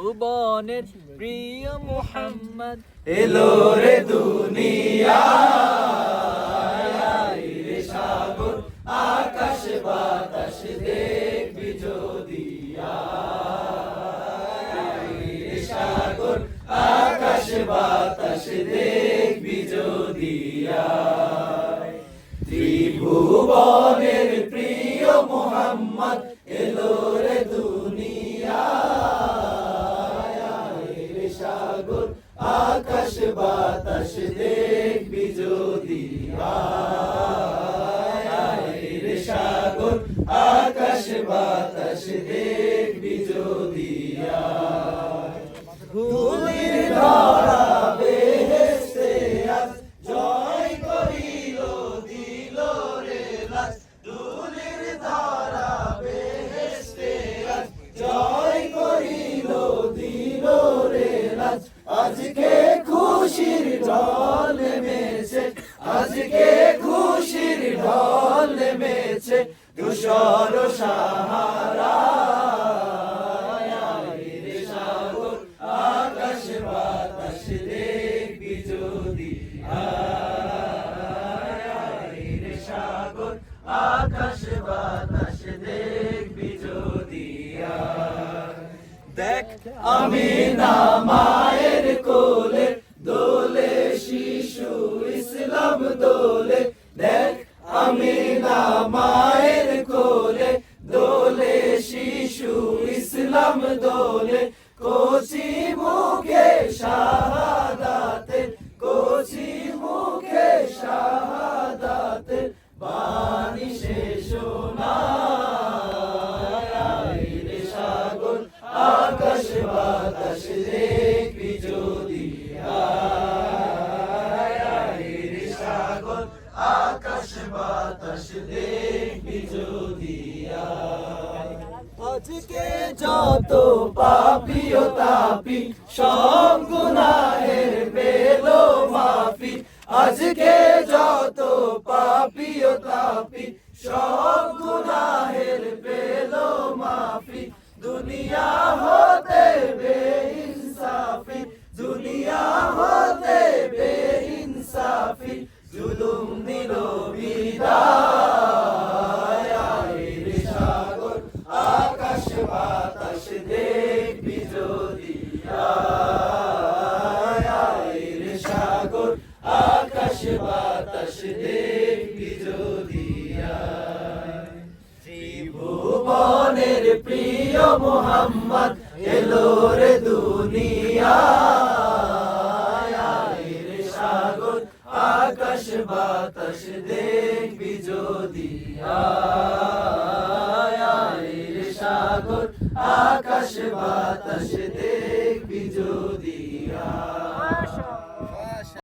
ত্রিভুবনের প্রিয় মুহাম্মদ এলো রে দুনিয়ায় রে সাগর আকাশ বাতাস দেখবি যদি রে সাগর আকাশ বাতাস দেখবি যদি ত্রিভুবনের প্রিয় মুহাম্মদ এলো রে দুনিয়ায় রে সাগর আকাশ বাতাস দেখবি যদি রে সাগর আকাশ বাতাস দেখবি যদি ধুলির ধরা বেহেশতে আজ জয় করিল দিল রে লাজ ধুলির ধরা বেহেশতে আজ জয় করিল দিল রে লাজ আজকে খুশির ঢল নেমেছে আজকে খুশির ঢল নেমেছে ধূসর সাহারা রে সাগর আকাশ বাতাস দেখবি যদি রে সাগর আকাশ বাতাস দেখবি যদি দেখ আমি না মায়ের কোলে দোলে শিশু ইসলাম দোলে দেখ আমি না মায়ের কোলে দোলে শিশু ইসলাম দোলে কচি মুখে শাহাদাতে কচি মুখে শাহাদাতে বাণী শেষ না রে সাগর আকাশ বাতাস দেখবি যদি রে সাগর আকাশ বাতাস দেখবি যদি আজকে যত পাপী ও তাপী সব গুনাহের পেল মাফি আজকে যত পাপী ও তাপী সব গুনাহের পেল মাফি দুনিয়া হতে বেইনসাফি দুনিয়া হতে বেইনসাফি জুলুম দিল বিদায় রে সাগর আকাশ বাতাস দেখবি যদি রে সাগর আকাশ বাতাস দেখবি যদি ত্রিভুবনের প্রিয় মুহাম্মদ এলো রে দুনিয়ায় রে সাগর আকাশ বাতাস দেখবি যদি রে সাগর আকাশ বাতাস দেখবি যদি